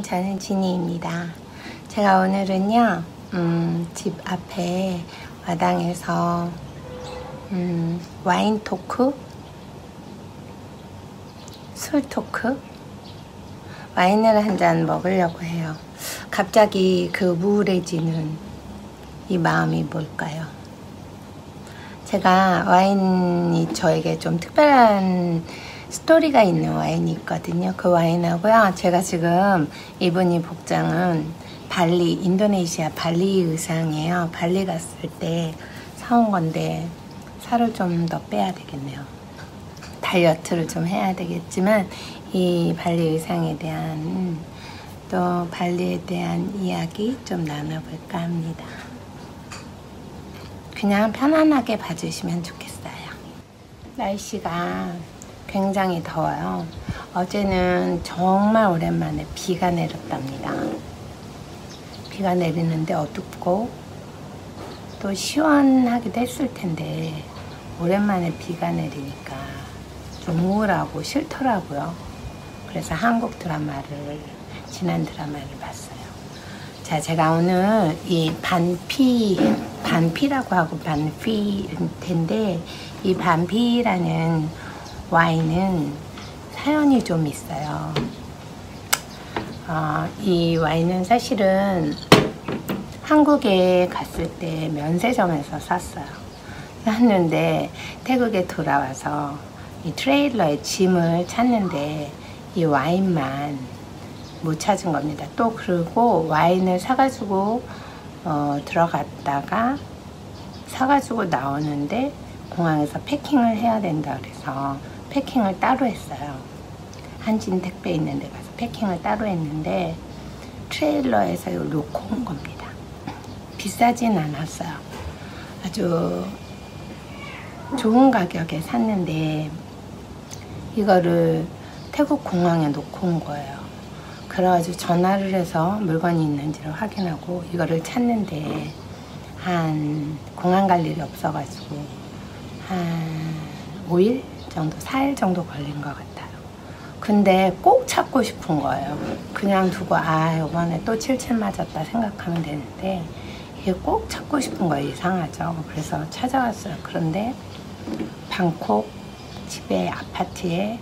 여러분, 저는 지니입니다. 제가 오늘은요 집 앞에 마당에서 와인 토크, 술 토크, 와인을 한 잔 먹으려고 해요. 갑자기 그 우울해지는 이 마음이 뭘까요? 제가 와인이 저에게 좀 특별한 스토리가 있는 와인이 있거든요. 그 와인하고요, 제가 지금 입은 이 복장은 발리, 인도네시아 발리 의상이에요. 발리 갔을 때 사온 건데 살을 좀 더 빼야 되겠네요. 다이어트를 좀 해야 되겠지만 이 발리 의상에 대한, 또 발리에 대한 이야기 좀 나눠볼까 합니다. 그냥 편안하게 봐주시면 좋겠어요. 날씨가 굉장히 더워요. 어제는 정말 오랜만에 비가 내렸답니다. 비가 내리는데 어둡고 또 시원하기도 했을 텐데 오랜만에 비가 내리니까 좀 우울하고 싫더라고요. 그래서 한국 드라마를, 지난 드라마를 봤어요. 자, 제가 오늘 이 반피라고 하고 반피일 텐데, 이 반피라는 와인은 사연이 좀 있어요. 이 와인은 사실은 한국에 갔을 때 면세점에서 샀는데 태국에 돌아와서 이 트레일러에 짐을 찾는데 이 와인만 못 찾은 겁니다. 또 그리고 와인을 사가지고 들어갔다가 사가지고 나오는데 공항에서 패킹을 해야 된다 그래서 패킹을 따로 했어요. 한진 택배 있는 데 가서 패킹을 따로 했는데 트레일러에서 이걸 놓고 온 겁니다. 비싸진 않았어요. 아주 좋은 가격에 샀는데 이거를 태국 공항에 놓고 온 거예요. 그래가지고 전화를 해서 물건이 있는지를 확인하고 이거를 찾는데 한 공항 갈 일이 없어가지고 한 5일 정도, 4일 정도 걸린 것 같아요. 근데 꼭 찾고 싶은 거예요. 그냥 두고 이번에 또 7칠 맞았다 생각하면 되는데 이게 꼭 찾고 싶은 거예요. 이상하죠. 그래서 찾아왔어요. 그런데 방콕 집에, 아파트에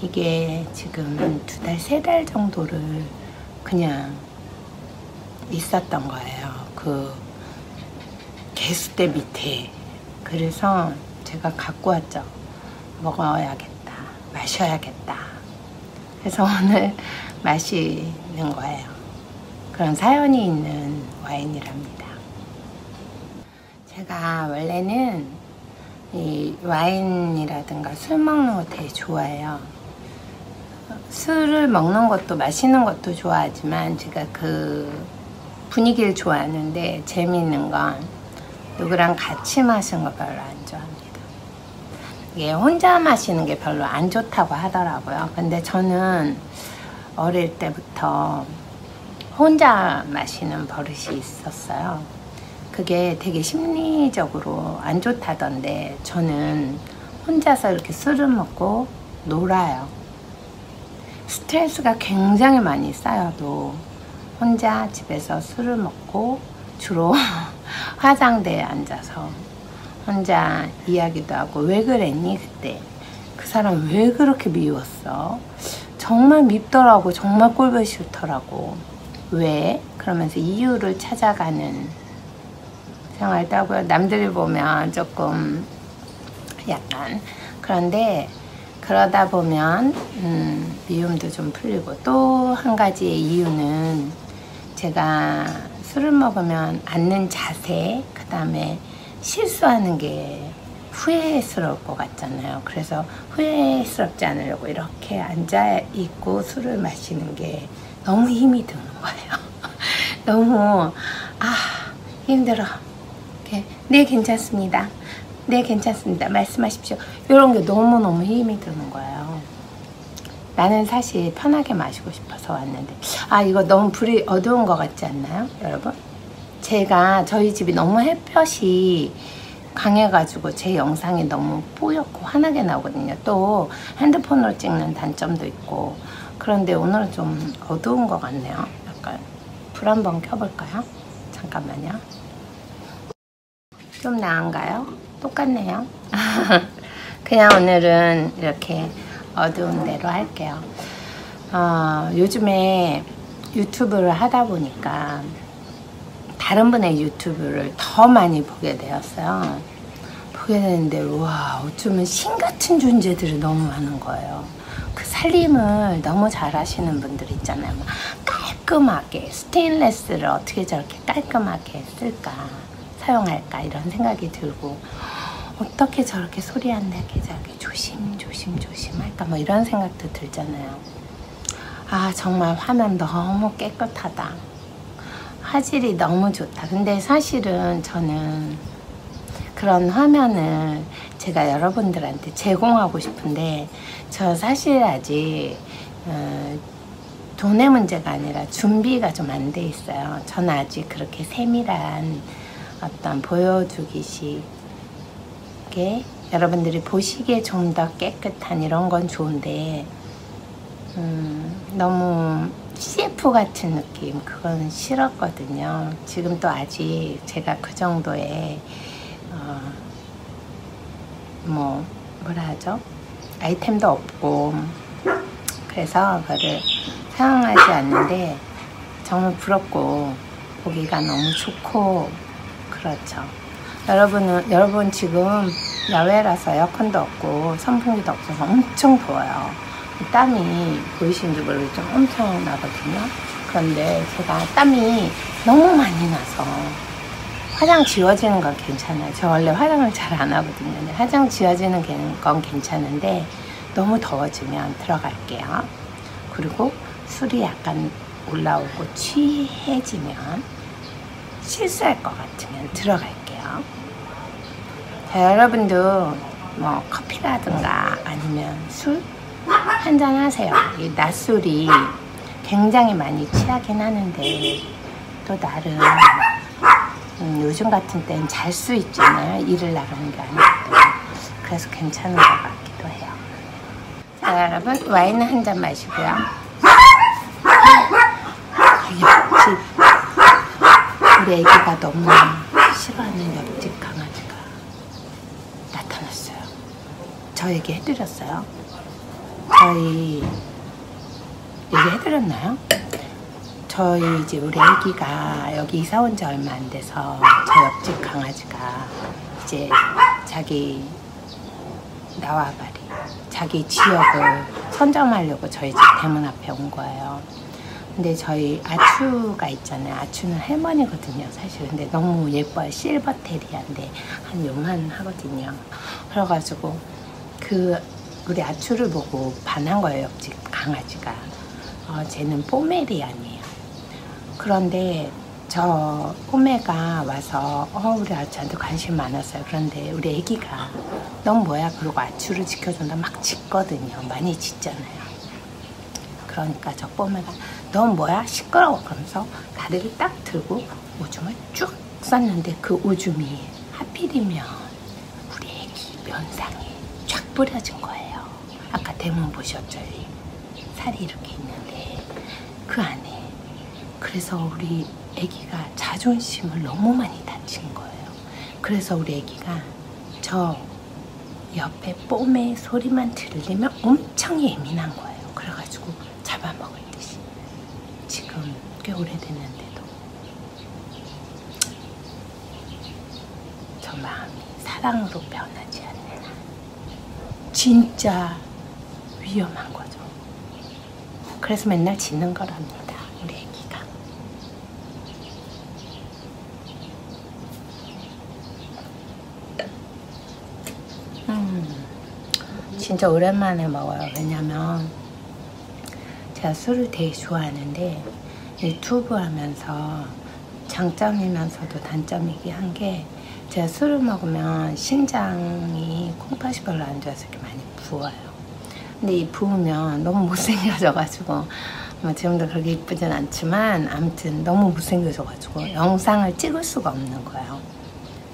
이게 지금 한 2달, 3달 정도를 그냥 있었던 거예요. 그 개수대 밑에. 그래서 제가 갖고 왔죠. 먹어야겠다, 마셔야겠다. 그래서 오늘 마시는 거예요. 그런 사연이 있는 와인이랍니다. 제가 원래는 이 와인이라든가 술 먹는 거 되게 좋아해요. 술을 먹는 것도 마시는 것도 좋아하지만 제가 그 분위기를 좋아하는데 재미있는 건 누구랑 같이 마시는 거 별로 안 좋아합니다. 이게 혼자 마시는 게 별로 안 좋다고 하더라고요. 근데 저는 어릴 때부터 혼자 마시는 버릇이 있었어요. 그게 되게 심리적으로 안 좋다던데 저는 혼자서 이렇게 술을 먹고 놀아요. 스트레스가 굉장히 많이 쌓여도 혼자 집에서 술을 먹고 주로 화장대에 앉아서 혼자 이야기도 하고, 왜 그랬니 그때? 그 사람 왜 그렇게 미웠어? 정말 밉더라고. 정말 꼴보기 싫더라고. 왜? 그러면서 이유를 찾아가는 생활도 하고요. 남들이 보면 조금 약간 그런데 그러다 보면 미움도 좀 풀리고, 또 한 가지의 이유는 제가 술을 먹으면 앉는 자세, 그 다음에 실수하는 게 후회스러울 것 같잖아요. 그래서 후회스럽지 않으려고 이렇게 앉아있고 술을 마시는 게 너무 힘이 드는 거예요. 너무 힘들어. 네, 괜찮습니다. 네, 괜찮습니다. 말씀하십시오. 이런 게 너무너무 힘이 드는 거예요. 나는 사실 편하게 마시고 싶어서 왔는데 이거 너무 불이 어두운 것 같지 않나요, 여러분? 저희 집이 너무 햇볕이 강해가지고 제 영상이 너무 뽀얗고 환하게 나오거든요. 또 핸드폰으로 찍는 단점도 있고, 그런데 오늘은 좀 어두운 것 같네요. 약간 불 한번 켜볼까요? 잠깐만요. 좀 나은가요? 똑같네요. 그냥 오늘은 이렇게 어두운 대로 할게요. 요즘에 유튜브를 하다 보니까 다른 분의 유튜브를 더 많이 보게 되었어요. 보게 되는데 와, 어쩌면 신 같은 존재들이 너무 많은 거예요. 그 살림을 너무 잘 하시는 분들 있잖아요. 깔끔하게 스테인레스를 어떻게 저렇게 깔끔하게 쓸까, 사용할까, 이런 생각이 들고, 어떻게 저렇게 소리 안 나게 저렇게 조심 할까, 뭐 이런 생각도 들잖아요. 아, 정말 화면 너무 깨끗하다, 화질이 너무 좋다. 근데 사실은 저는 그런 화면을 제가 여러분들한테 제공하고 싶은데, 저 사실 아직 돈의 문제가 아니라 준비가 좀 안 돼 있어요. 저는 아직 그렇게 세밀한 어떤 보여주기식의, 여러분들이 보시기에 좀 더 깨끗한 이런 건 좋은데, 너무 CF 같은 느낌, 그건 싫었거든요. 지금 또 아직 제가 그 정도의 뭐라 하죠? 아이템도 없고, 그래서 그거를 사용하지 않는데 정말 부럽고 보기가 너무 좋고 그렇죠. 여러분 지금 야외라서 에어컨도 없고 선풍기도 없어서 엄청 더워요. 땀이 보이시는지 모르겠지만 엄청 나거든요. 그런데 제가 땀이 너무 많이 나서 화장 지워지는 건 괜찮아요. 저 원래 화장을 잘 안 하거든요. 근데 화장 지워지는 건 괜찮은데 너무 더워지면 들어갈게요. 그리고 술이 약간 올라오고 취해지면, 실수할 것 같으면 들어갈게요. 자, 여러분도 뭐 커피라든가 아니면 술 한잔 하세요. 이 낮술이 굉장히 많이 취하긴 하는데 또 나름 요즘 같은 때는 잘 수 있잖아요. 일을 나가는 게 아니고. 그래서 괜찮은 것 같기도 해요. 자, 여러분 와인 한 잔 마시고요. 옆집 우리 애기가 너무 싫어하는 옆집 강아지가 나타났어요. 저 얘기해드렸어요. 저희 얘기해드렸나요? 저희 이제 우리 애기가 여기 이사 온 지 얼마 안 돼서 저 옆집 강아지가 이제 자기 나와바리, 자기 지역을 선점하려고 저희 집 대문 앞에 온 거예요. 근데 저희 아추가 있잖아요. 아추는 할머니거든요, 사실. 근데 너무 예뻐요. 실버 테리아인데 한 요만 하거든요. 그래가지고 우리 아추를 보고 반한 거예요, 옆집 강아지가. 쟤는 포메리안이에요. 그런데 저 꼬매가 와서 우리 아추한테 관심 많았어요. 그런데 우리 애기가 넌 뭐야? 그러고 아추를 지켜준다 막 짖거든요. 많이 짖잖아요. 그러니까 저 꼬매가 넌 뭐야? 시끄러워. 그러면서 다리를 딱 들고 오줌을 쭉 쌌는데 그 오줌이 하필이면 우리 애기 면상에 쫙 뿌려진 거예요. 아까 대문 보셨죠? 살이 이렇게 있는데 그 안에. 그래서 우리 애기가 자존심을 너무 많이 다친 거예요. 그래서 우리 애기가 저 옆에 뽐의 소리만 들리면 엄청 예민한 거예요. 그래가지고 잡아먹을 듯이. 지금 꽤 오래됐는데도 저 마음이 사랑으로 변하지 않는 한 진짜 위험한 거죠. 그래서 맨날 짖는 거랍니다, 우리 애기가. 진짜 오랜만에 먹어요. 왜냐면 제가 술을 되게 좋아하는데 유튜브 하면서 장점이면서도 단점이긴 한 게, 제가 술을 먹으면 신장이 콩팥이 별로 안 좋아서 이렇게 많이 부어요. 근데 이 부으면 너무 못생겨져가지고, 지금도 그렇게 이쁘진 않지만 아무튼 너무 못생겨져가지고 영상을 찍을 수가 없는 거예요.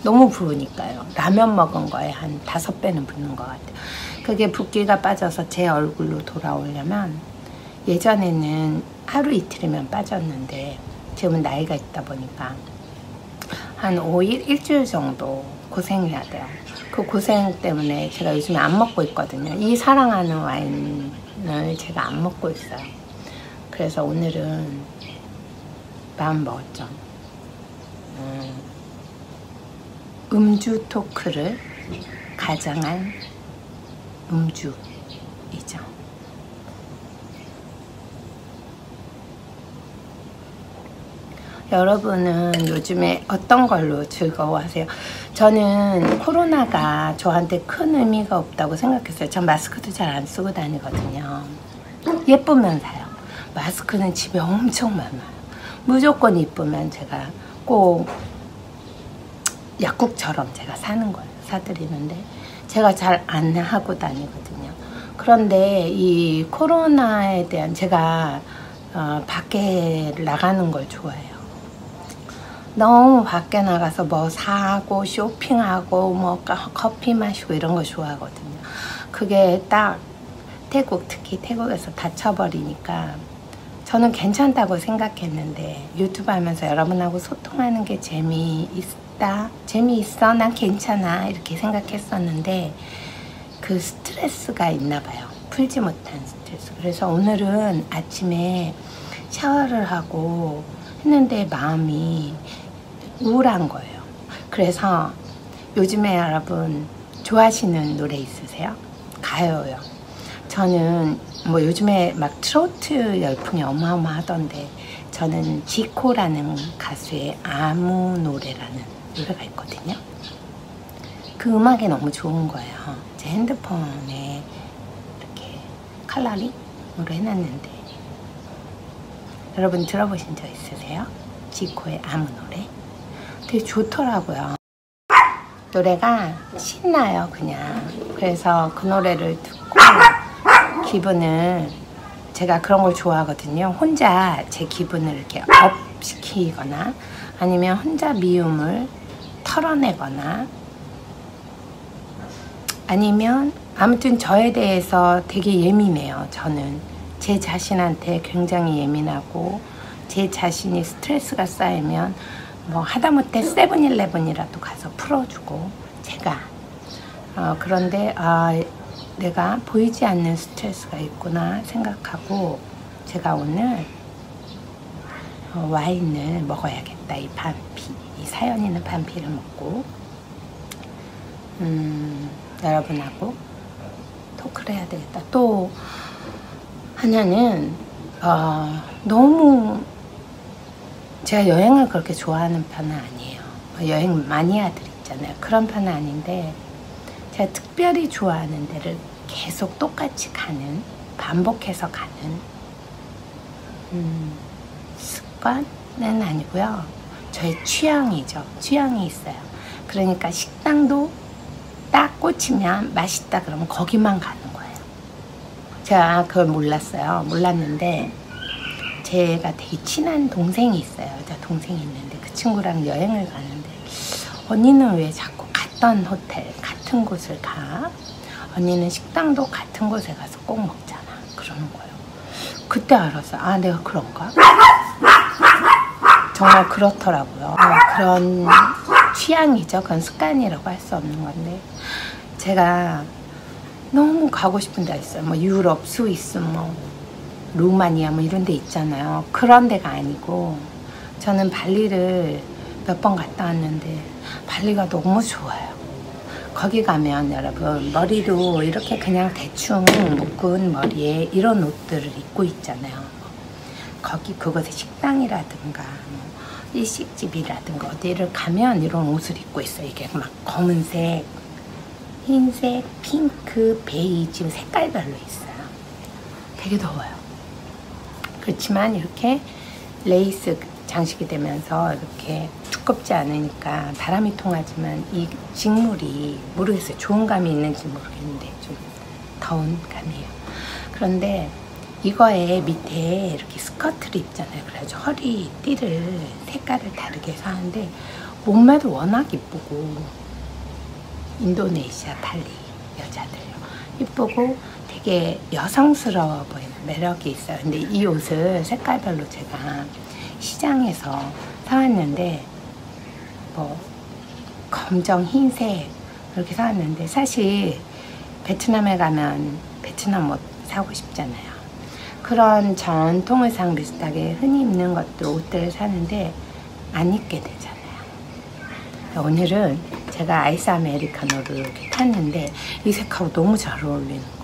너무 부으니까요. 라면 먹은 거에 한 5배는 붓는 것 같아요. 그게 붓기가 빠져서 제 얼굴로 돌아오려면 예전에는 하루 이틀이면 빠졌는데 지금은 나이가 있다 보니까 한 5일, 일주일 정도 고생해야 돼요. 그 고생 때문에 제가 요즘에 안 먹고 있거든요. 이 사랑하는 와인을 제가 안 먹고 있어요. 그래서 오늘은 마음 먹었죠. 음주 토크를 가장한 음주이죠. 여러분은 요즘에 어떤 걸로 즐거워하세요? 저는 코로나가 저한테 큰 의미가 없다고 생각했어요. 전 마스크도 잘 안 쓰고 다니거든요. 예쁘면 사요. 마스크는 집에 엄청 많아요. 무조건 이쁘면 제가 꼭 약국처럼 제가 사는 거예요. 사드리는데 제가 잘 안 하고 다니거든요. 그런데 이 코로나에 대한 제가 밖에 나가는 걸 좋아해요. 너무 밖에 나가서 뭐 사고 쇼핑하고 뭐 커피 마시고 이런 거 좋아하거든요. 그게 딱 태국, 특히 태국에서 닫혀버리니까 저는 괜찮다고 생각했는데 유튜브 하면서 여러분하고 소통하는 게 재미있어, 난 괜찮아 이렇게 생각했었는데 그 스트레스가 있나 봐요. 풀지 못한 스트레스. 그래서 오늘은 아침에 샤워를 하고 했는데 마음이 우울한 거예요. 그래서 요즘에 여러분 좋아하시는 노래 있으세요? 가요요. 저는 뭐 요즘에 막 트로트 열풍이 어마어마하던데 저는 지코라는 가수의 아무 노래라는 노래가 있거든요. 그 음악이 너무 좋은 거예요. 제 핸드폰에 이렇게 컬러링으로 해놨는데 여러분 들어보신 적 있으세요? 지코의 아무 노래? 되게 좋더라고요. 노래가 신나요 그냥. 그래서 그 노래를 듣고 기분을, 제가 그런 걸 좋아하거든요. 혼자 제 기분을 이렇게 업 시키거나 아니면 혼자 미움을 털어내거나 아니면 아무튼 저에 대해서 되게 예민해요. 저는 제 자신한테 굉장히 예민하고 제 자신이 스트레스가 쌓이면 뭐 하다못해 세븐일레븐이라도 가서 풀어주고 제가 그런데 내가 보이지 않는 스트레스가 있구나 생각하고 제가 오늘 와인을 먹어야겠다. 이 반피, 이 사연 있는 반피를 먹고 여러분하고 토크를 해야 되겠다. 또 하나는 너무 제가 여행을 그렇게 좋아하는 편은 아니에요. 여행 마니아들 있잖아요. 그런 편은 아닌데 제가 특별히 좋아하는 데를 계속 똑같이 가는, 반복해서 가는 습관은 아니고요. 저의 취향이죠. 취향이 있어요. 그러니까 식당도 딱 꽂히면 맛있다 그러면 거기만 가는 거예요. 제가 그걸 몰랐는데 제가 되게 친한 동생이 있어요. 여자 동생이 있는데 그 친구랑 여행을 가는데 언니는 왜 자꾸 갔던 호텔 같은 곳을 가? 언니는 식당도 같은 곳에 가서 꼭 먹잖아. 그러는 거예요. 그때 알았어요. 내가 그런가? 정말 그렇더라고요. 그런 취향이죠. 그건 습관이라고 할 수 없는 건데 제가 너무 가고 싶은 데가 있어요. 뭐 유럽, 스위스, 뭐 루마니아 뭐 이런 데 있잖아요. 그런 데가 아니고 저는 발리를 몇 번 갔다 왔는데 발리가 너무 좋아요. 거기 가면 여러분 머리도 이렇게 그냥 대충 묶은 머리에 이런 옷들을 입고 있잖아요. 거기 그곳의 식당이라든가 뭐 일식집이라든가 어디를 가면 이런 옷을 입고 있어요. 이게 막 검은색, 흰색, 핑크, 베이지 색깔별로 있어요. 되게 더워요. 그렇지만 이렇게 레이스 장식이 되면서 이렇게 두껍지 않으니까 바람이 통하지만 이 직물이 모르겠어요. 좋은 감이 있는지 모르겠는데 좀 더운 감이에요. 그런데 이거에 밑에 이렇게 스커트를 입잖아요. 그래가지고 허리띠를 색깔을 다르게 해서 하는데 몸매도 워낙 이쁘고 인도네시아 발리 여자들요. 이쁘고 되게 여성스러워 보이는 매력이 있어요. 근데 이 옷을 색깔별로 제가 시장에서 사왔는데 뭐 검정, 흰색 이렇게 사왔는데 사실 베트남에 가면 베트남 옷 사고 싶잖아요. 그런 전통 의상 비슷하게 흔히 입는 것도 옷들을 사는데 안 입게 되잖아요. 오늘은 제가 아이스 아메리카노를 이렇게 탔는데 이 색하고 너무 잘 어울리는 거예요.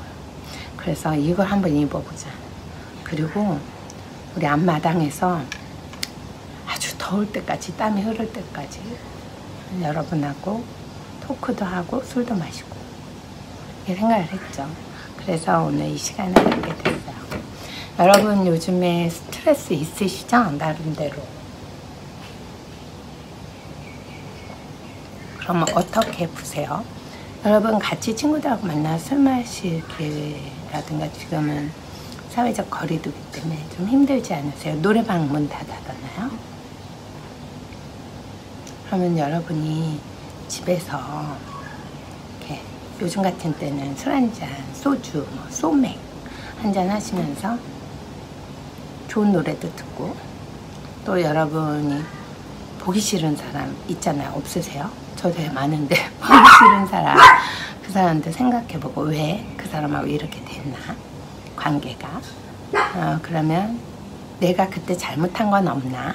그래서 이걸 한번 입어보자. 그리고 우리 앞마당에서 아주 더울 때까지, 땀이 흐를 때까지 여러분하고 토크도 하고 술도 마시고 이렇게 생각을 했죠. 그래서 오늘 이 시간을 갖게 됐어요. 여러분 요즘에 스트레스 있으시죠? 나름대로. 그러면 어떻게 푸세요? 여러분 같이 친구들하고 만나 술 마실 기회라든가 지금은 사회적 거리두기 때문에 좀 힘들지 않으세요? 노래방 문 닫아놨나요? 그러면 여러분이 집에서 이렇게 요즘 같은 때는 술 한잔, 소주, 뭐 소맥 한잔 하시면서 좋은 노래도 듣고 또 여러분이 보기 싫은 사람 있잖아요. 없으세요? 저도 많은데 보기 싫은 사람 그 사람한테 생각해보고 왜 그 사람하고 이렇게 됐나 관계가 그러면 내가 그때 잘못한 건 없나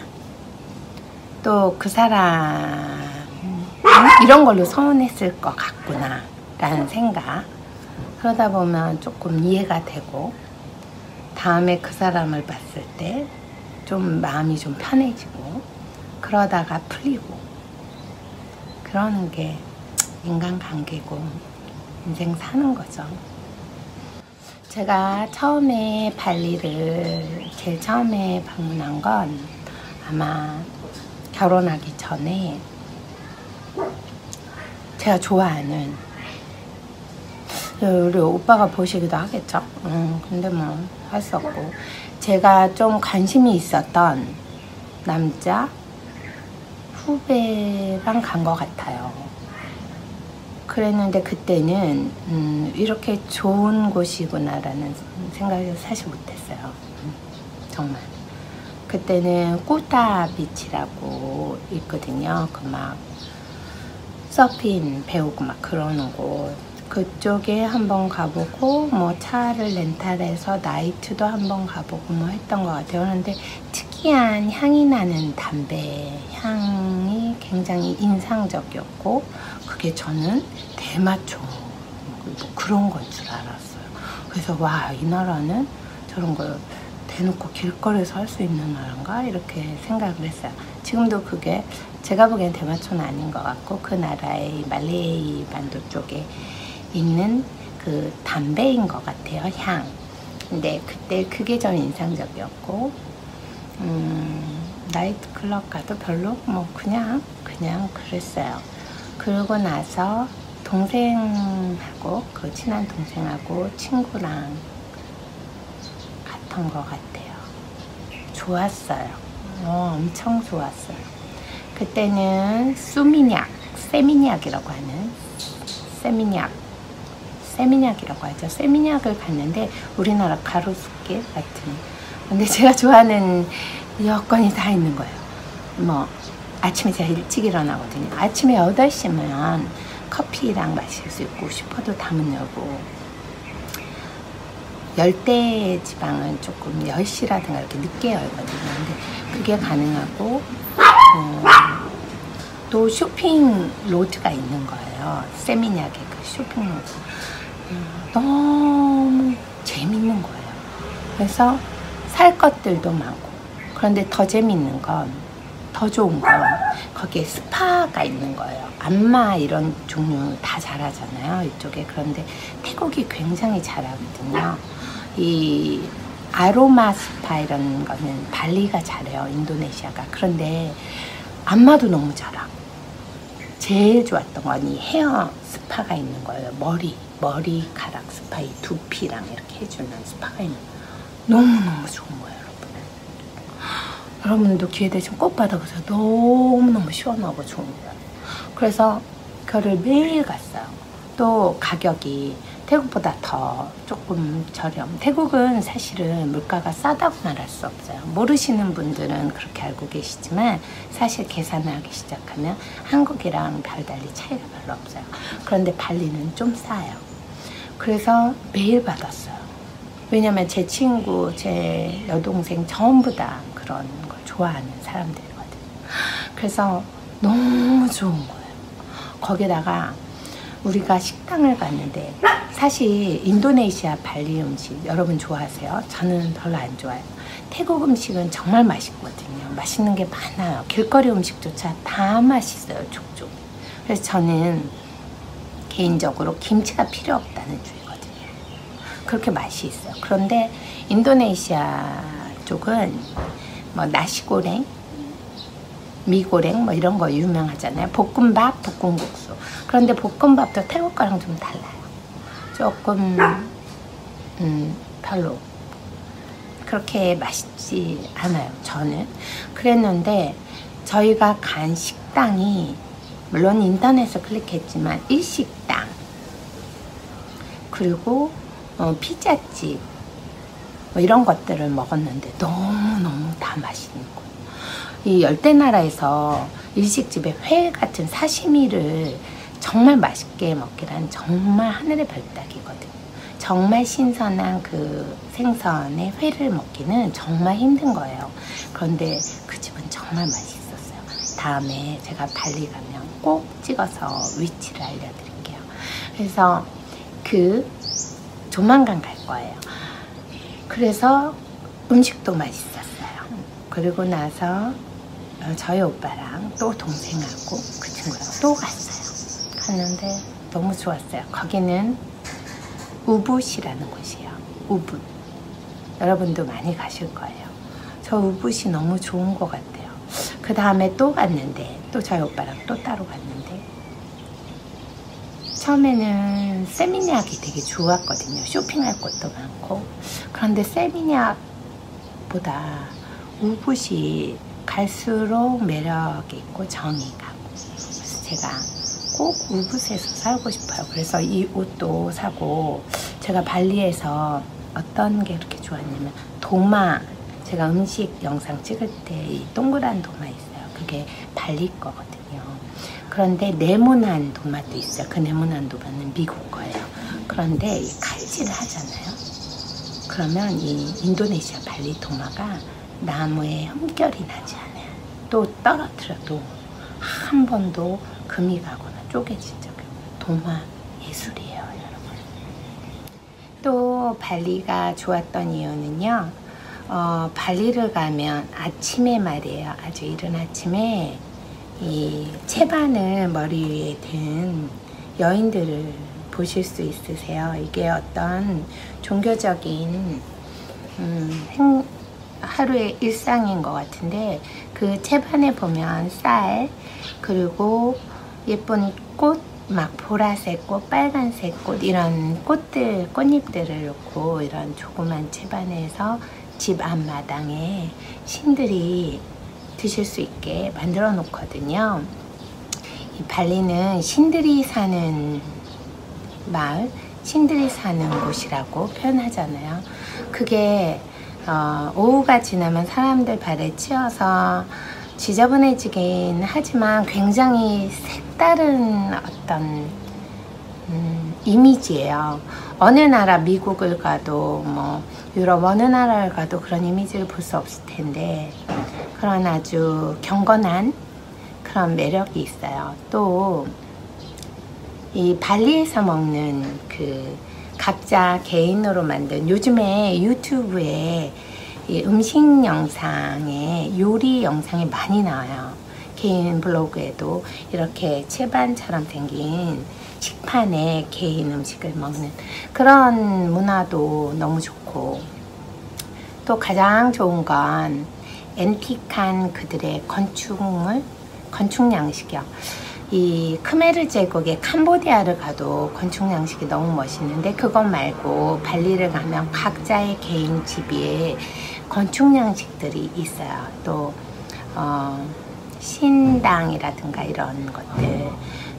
또 그 사람 이런 걸로 서운했을 것 같구나 라는 생각 그러다 보면 조금 이해가 되고 다음에 그 사람을 봤을 때 좀 마음이 좀 편해지고 그러다가 풀리고 그러는 게 인간관계고 인생 사는 거죠. 제가 처음에 발리를 제일 처음에 방문한 건 아마 결혼하기 전에 제가 좋아하는 우리 오빠가 보시기도 하겠죠. 근데 뭐 할 수 없고 제가 좀 관심이 있었던 남자 후배랑 간 것 같아요. 그랬는데 그때는 이렇게 좋은 곳이구나라는 생각을 사실 못했어요. 정말. 그때는 꾸타 비치라고 있거든요. 그 막 서핑 배우고 막 그러는 곳. 그쪽에 한번 가보고 뭐 차를 렌탈해서 나이트도 한번 가보고 뭐 했던 것 같아요. 그런데 특이한 향이 나는 담배 향이 굉장히 인상적이었고 그게 저는 대마초 뭐 그런 건 줄 알았어요. 그래서 와, 이 나라는 저런 걸 대놓고 길거리에서 할 수 있는 나라인가 이렇게 생각을 했어요. 지금도 그게 제가 보기엔 대마초는 아닌 것 같고 그 나라의 말레이 반도 쪽에 있는 그 담배인 것 같아요. 향. 근데 그때 그게 좀 인상적이었고 나이트클럽 가도 별로 뭐 그냥 그랬어요. 그러고 나서 동생하고 그 친한 동생하고 친구랑 갔던 것 같아요. 좋았어요. 엄청 좋았어요. 그때는 세미냑이라고 하는 세미냑이라고 하죠. 세미냑을 갔는데 우리나라 가로수길 같은. 근데 제가 좋아하는 여건이 다 있는 거예요. 뭐 아침에 제가 일찍 일어나거든요. 아침에 8시면 커피랑 마실 수 있고 슈퍼도 다 문 열고 열대 지방은 조금 10시라든가 이렇게 늦게 열거든요. 근데 그게 가능하고 또 쇼핑 로드가 있는 거예요. 세미냑의 그 쇼핑 로드. 너무 재밌는 거예요. 그래서 살 것들도 많고 그런데 더 재밌는 건 더 좋은 건 거기에 스파가 있는 거예요. 안마 이런 종류 다 잘하잖아요. 이쪽에. 그런데 태국이 굉장히 잘하거든요. 이 아로마 스파 이런 거는 발리가 잘해요. 인도네시아가. 그런데 안마도 너무 잘하고 제일 좋았던 건 이 헤어 스파가 있는 거예요. 머리카락 스파, 이 두피랑 이렇게 해주는 스파가 있는 거예요. 너무너무 좋은 거예요, 여러분. 여러분도 기회 되시면 꼭 받아보세요. 너무너무 시원하고 좋은 거예요. 그래서 그거를 매일 갔어요. 또 가격이 태국보다 더 조금 태국은 사실은 물가가 싸다고 말할 수 없어요. 모르시는 분들은 그렇게 알고 계시지만 사실 계산을 하기 시작하면 한국이랑 별달리 차이가 별로 없어요. 그런데 발리는 좀 싸요. 그래서 매일 받았어요. 왜냐면 제 친구, 제 여동생 전부 다 그런 걸 좋아하는 사람들이거든요. 그래서 너무 좋은 거예요. 거기다가 우리가 식당을 갔는데, 사실 인도네시아 발리 음식 여러분 좋아하세요? 저는 별로 안 좋아해요. 태국 음식은 정말 맛있거든요. 맛있는 게 많아요. 길거리 음식조차 다 맛있어요, 족족. 그래서 저는 개인적으로 김치가 필요 없다는 주의거든요. 그렇게 맛이 있어요. 그런데 인도네시아 쪽은 뭐 나시고랭, 미고랭 뭐 이런 거 유명하잖아요. 볶음밥, 볶음국수. 그런데 볶음밥도 태국 거랑 좀 달라요. 조금 별로 그렇게 맛있지 않아요. 저는 그랬는데 저희가 간 식당이 물론 인터넷에서 클릭했지만 일식당 그리고 피자집 뭐 이런 것들을 먹었는데 너무너무 다 맛있는 거예요. 이 열대나라에서 일식집에 회 같은 사시미를 정말 맛있게 먹기란 정말 하늘의 별 따기거든요. 정말 신선한 그 생선의 회를 먹기는 정말 힘든 거예요. 그런데 그 집은 정말 맛있었어요. 다음에 제가 발리 가면 꼭 찍어서 위치를 알려드릴게요. 그래서 조만간 갈 거예요. 그래서 음식도 맛있었어요. 그리고 나서 저희 오빠랑 또 동생하고 그 친구랑 또 갔어요. 갔는데 너무 좋았어요. 거기는 우붓이라는 곳이에요. 우붓. 여러분도 많이 가실 거예요. 저 우붓이 너무 좋은 것 같아요. 그 다음에 또 갔는데, 또 저희 오빠랑 또 따로 갔는데, 처음에는 세미냑이 되게 좋았거든요. 쇼핑할 곳도 많고. 그런데 세미냑보다 우붓이 갈수록 매력이 있고 정이 가고. 그래서 제가 꼭 우붓에서 살고 싶어요. 그래서 이 옷도 사고, 제가 발리에서 어떤 게 그렇게 좋았냐면 도마, 제가 음식 영상 찍을 때 이 동그란 도마 있어요. 그게 발리 거거든요. 그런데 네모난 도마도 있어요. 그 네모난 도마는 미국 거예요. 그런데 이 칼질을 하잖아요. 그러면 이 인도네시아 발리 도마가 나무에 흠결이 나지 않아요. 또 떨어뜨려도 한 번도 금이 가거나 쪼개진 적이 없어요. 도마 예술이에요, 여러분. 또 발리가 좋았던 이유는요, 발리를 가면 아침에 말이에요. 아주 이른 아침에 이 채반을 머리 위에 든 여인들을 보실 수 있으세요. 이게 어떤 종교적인 하루의 일상인 것 같은데, 그 채반에 보면 쌀, 그리고 예쁜 꽃, 막 보라색 꽃, 빨간색 꽃, 이런 꽃잎들을 놓고 이런 조그만 채반에서 집 앞마당에 신들이 드실 수 있게 만들어 놓거든요. 이 발리는 신들이 사는 마을, 신들이 사는 곳이라고 표현하잖아요. 그게 오후가 지나면 사람들 발에 치여서 지저분해지긴 하지만 굉장히 색다른 어떤 이미지예요. 어느 나라, 미국을 가도 뭐 유럽 어느 나라를 가도 그런 이미지를 볼 수 없을 텐데, 그런 아주 경건한 그런 매력이 있어요. 또 이 발리에서 먹는 그 각자 개인으로 만든, 요즘에 유튜브에 이 음식 영상에 요리 영상이 많이 나와요. 개인 블로그에도 이렇게 채반처럼 생긴 식판에 개인 음식을 먹는 그런 문화도 너무 좋고, 또 가장 좋은 건 앤틱한 그들의 건축 양식이요. 이 크메르 제국의 캄보디아를 가도 건축 양식이 너무 멋있는데, 그것 말고 발리를 가면 각자의 개인 집에 건축 양식들이 있어요. 또 신당이라든가 이런 것들,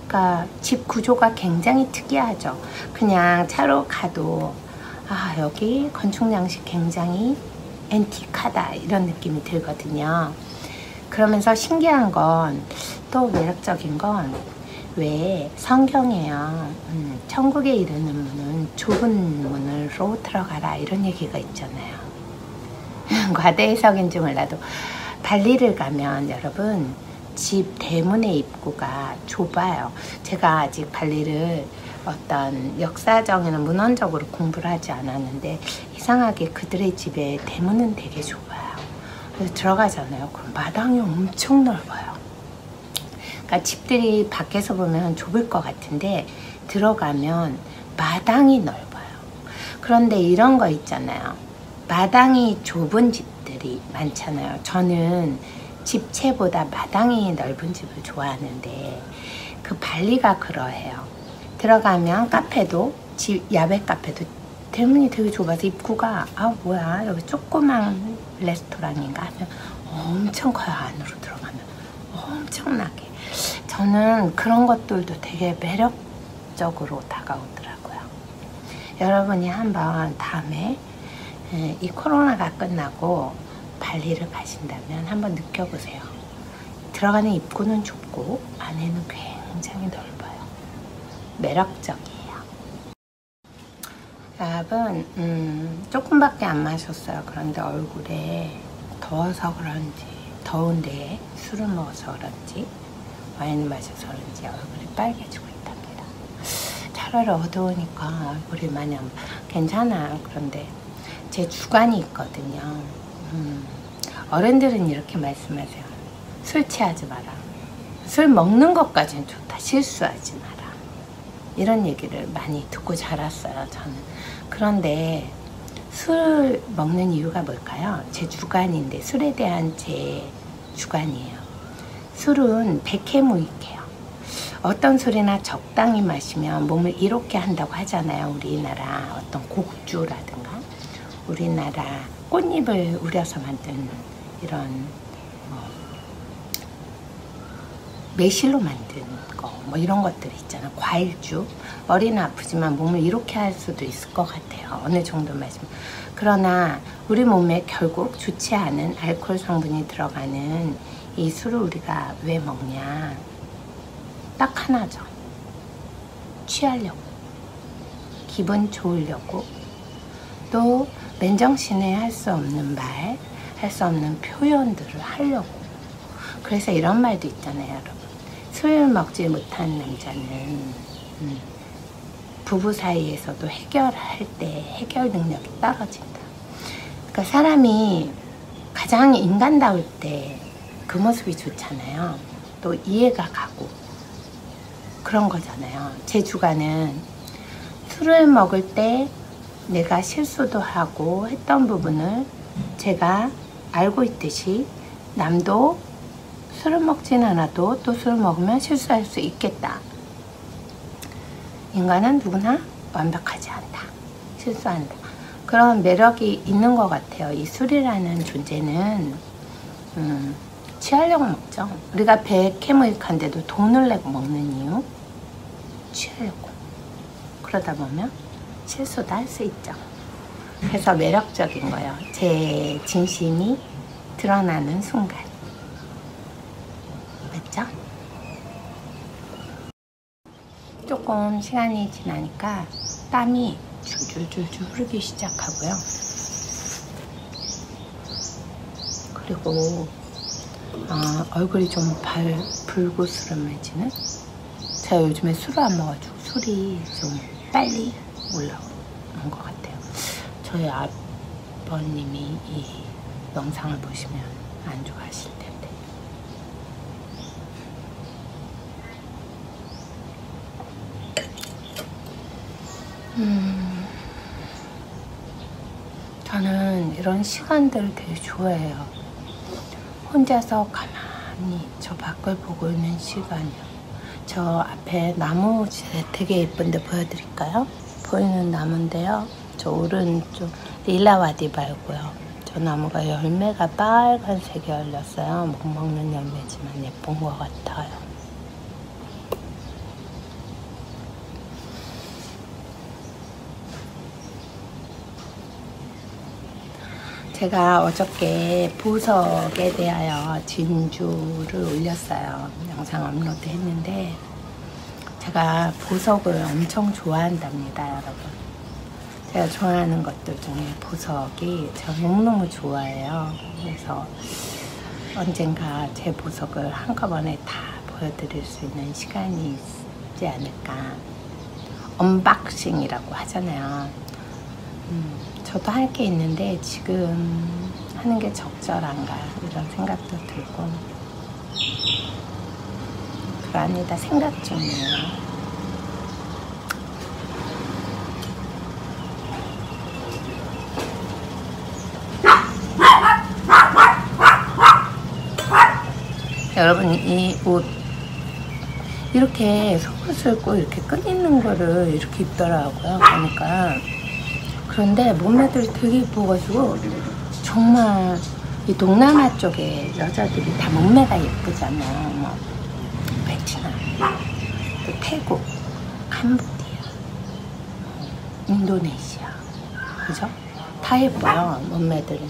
그러니까 집 구조가 굉장히 특이하죠. 그냥 차로 가도 아, 여기 건축 양식 굉장히 앤틱하다 이런 느낌이 들거든요. 그러면서 신기한 건, 또 매력적인 건 왜 성경에요, 천국에 이르는 문은 좁은 문으로 들어가라 이런 얘기가 있잖아요. 과대 해석인지 몰라도 발리를 가면 여러분 집 대문의 입구가 좁아요. 제가 아직 발리를 어떤 역사적이나 문헌적으로 공부를 하지 않았는데 이상하게 그들의 집의 대문은 되게 좁아요. 그래서 들어가잖아요. 그럼 마당이 엄청 넓어요. 그러니까 집들이 밖에서 보면 좁을 것 같은데 들어가면 마당이 넓어요. 그런데 이런 거 있잖아요. 마당이 좁은 집들이 많잖아요. 저는 집채보다 마당이 넓은 집을 좋아하는데 그 발리가 그러해요. 들어가면 카페도, 야외 카페도 대문이 되게 좁아서 입구가 아 뭐야 여기 조그만 레스토랑인가 하면 엄청 커요. 안으로 들어가면 엄청나게. 저는 그런 것들도 되게 매력적으로 다가오더라고요. 여러분이 한번 다음에 이 코로나가 끝나고 발리를 가신다면 한번 느껴보세요. 들어가는 입구는 좁고 안에는 굉장히 넓어요. 매력적이에요. 여러분 조금밖에 안 마셨어요. 그런데 얼굴에 더워서 그런지, 더운데 술을 먹어서 그런지, 와인을 마셔서 그런지 얼굴이 빨개지고 있답니다. 차라리 어두우니까 얼굴이 마냥 괜찮아요. 그런데 제 주관이 있거든요. 어른들은 이렇게 말씀하세요. 술 취하지 마라. 술 먹는 것까지는 좋다. 실수하지 마라. 이런 얘기를 많이 듣고 자랐어요. 저는. 그런데 술 먹는 이유가 뭘까요? 제 주관인데, 술에 대한 제 주관이에요. 술은 백해무익해요. 어떤 술이나 적당히 마시면 몸을 이롭게 한다고 하잖아요. 우리나라 어떤 곡주라든가 우리나라 꽃잎을 우려서 만든 이런 매실로 만든 거 이런 것들이 있잖아요. 과일주. 머리는 아프지만 몸을 이렇게 할 수도 있을 것 같아요. 어느 정도 마시면. 그러나 우리 몸에 결국 좋지 않은 알코올 성분이 들어가는 이 술을 우리가 왜 먹냐? 딱 하나죠. 취하려고. 기분 좋으려고. 또 맨정신에 할 수 없는 말, 할 수 없는 표현들을 하려고. 그래서 이런 말도 있잖아요, 여러분. 술 먹지 못한 남자는 부부 사이에서도 해결할 때 해결 능력이 떨어진다. 그러니까 사람이 가장 인간다울 때 그 모습이 좋잖아요. 또 이해가 가고 그런 거잖아요. 제 주관은 술을 먹을 때 내가 실수도 하고 했던 부분을 제가 알고 있듯이 남도 술을 먹진 않아도 또 술을 먹으면 실수할 수 있겠다. 인간은 누구나 완벽하지 않다. 실수한다. 그런 매력이 있는 것 같아요. 이 술이라는 존재는 취하려고 먹죠. 우리가 백해무익한데도 돈을 내고 먹는 이유? 취하려고. 그러다 보면 실수도 할 수 있죠. 그래서 매력적인 거예요. 제 진심이 드러나는 순간. 맞죠? 조금 시간이 지나니까 땀이 줄줄줄줄 흐르기 시작하고요. 그리고 얼굴이 좀 불구스름해지는? 제가 요즘에 술을 안 먹어가지고 술이 좀 빨리 올라오는 것 같아요. 저희 아버님이 이 영상을 보시면 안 좋아하실 텐데. 저는 이런 시간들을 되게 좋아해요. 혼자서 가만히 저 밖을 보고 있는 시간이요. 저 앞에 나무 되게 예쁜데 보여드릴까요? 보이는 나무인데요. 저 오른쪽 릴라와디 말고요. 저 나무가 열매가 빨간색이 열렸어요. 못 먹는 열매지만 예쁜 것 같아요. 제가 어저께 보석에 대하여 진주를 올렸어요. 영상 업로드 했는데 제가 보석을 엄청 좋아한답니다, 여러분. 제가 좋아하는 것들 중에 보석이 제가 너무너무 좋아해요. 그래서 언젠가 제 보석을 한꺼번에 다 보여드릴 수 있는 시간이 있지 않을까. 언박싱이라고 하잖아요. 저도 할 게 있는데 지금 하는 게 적절한가 이런 생각도 들고 그러합니다. 생각 중이에요. 여러분 이 옷 이렇게 속옷을 입고 이렇게 끈 있는 거를 이렇게 입더라고요. 그러니까 그런데 몸매들이 되게 예뻐가지고 정말 이 동남아 쪽에 여자들이 다 몸매가 예쁘잖아요. 뭐 베트남, 또 태국, 캄보디아, 인도네시아, 그죠? 다 예뻐요 몸매들은.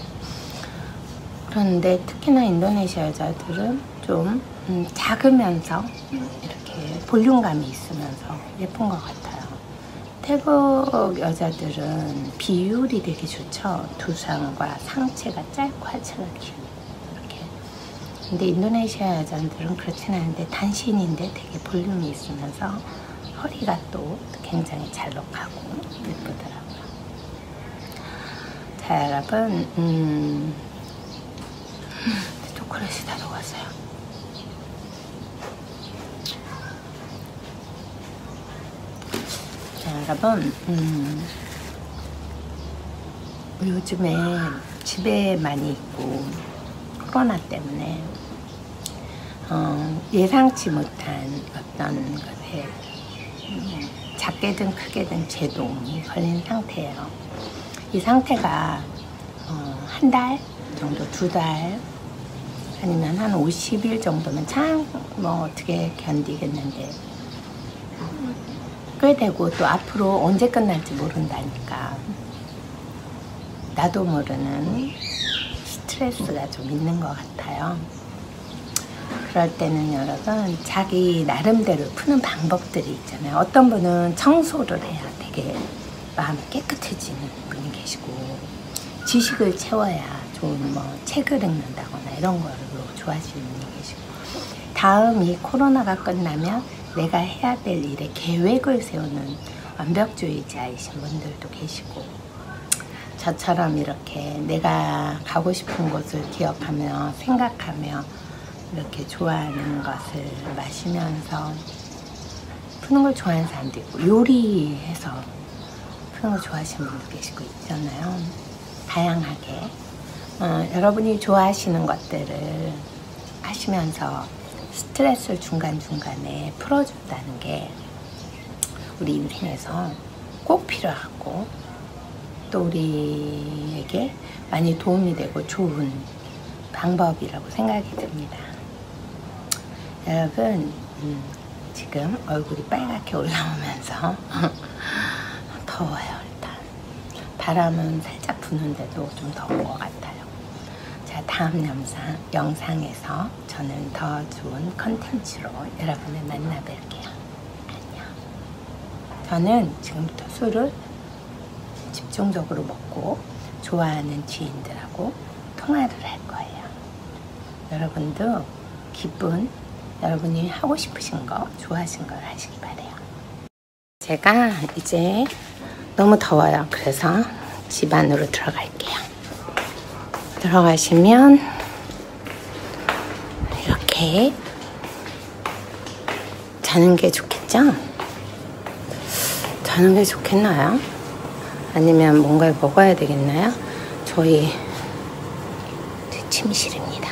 그런데 특히나 인도네시아 여자들은 좀 작으면서 이렇게 볼륨감이 있으면서 예쁜 것 같아요. 태국 여자들은 비율이 되게 좋죠. 두상과 상체가 짧고 하체가 길고 이렇게. 근데 인도네시아 여자들은 그렇진 않은데 단신인데 되게 볼륨이 있으면서 허리가 또 굉장히 잘록하고 예쁘더라고요. 자, 여러분 초콜릿이 다 녹았어요. 자, 여러분 요즘에 집에 많이 있고 코로나 때문에 예상치 못한 어떤 것에 작게든 크게든 제동이 걸린 상태예요. 이 상태가 한 달 정도, 2달 아니면 한 50일 정도면 참 뭐 어떻게 견디겠는데 꽤 되고 또 앞으로 언제 끝날지 모른다니까 나도 모르는 스트레스가 좀 있는 것 같아요. 그럴 때는 여러분 자기 나름대로 푸는 방법들이 있잖아요. 어떤 분은 청소를 해야 되게 마음이 깨끗해지는 분이 계시고 지식을 채워야 좋은 뭐 책을 읽는다거나 이런 걸로 좋아하시는 분이 계시고 다음 이 코로나가 끝나면 내가 해야 될 일에 계획을 세우는 완벽주의자이신 분들도 계시고 저처럼 이렇게 내가 가고 싶은 곳을 기억하며 생각하며 이렇게 좋아하는 것을 마시면서 푸는 걸 좋아하는 사람도 있고 요리해서 푸는 걸 좋아하시는 분도 계시고 있잖아요. 다양하게 여러분이 좋아하시는 것들을 하시면서 스트레스를 중간중간에 풀어준다는 게 우리 인생에서 꼭 필요하고 또 우리에게 많이 도움이 되고 좋은 방법이라고 생각이 듭니다. 여러분 지금 얼굴이 빨갛게 올라오면서 더워요. 일단 바람은 살짝 부는데도 좀 더운 것 같아요. 자, 다음 영상에서 저는 더 좋은 컨텐츠로 여러분을 만나 뵐게요. 안녕. 저는 지금부터 술을 집중적으로 먹고 좋아하는 지인들하고 통화를 할 거예요. 여러분도 기쁜 여러분이 하고 싶으신 거 좋아하신 걸 하시기 바래요. 제가 이제 너무 더워요. 그래서 집 안으로 들어갈게요. 들어가시면 이렇게 자는 게 좋겠죠? 자는 게 좋겠나요? 아니면 뭔가를 먹어야 되겠나요? 저희 침실입니다.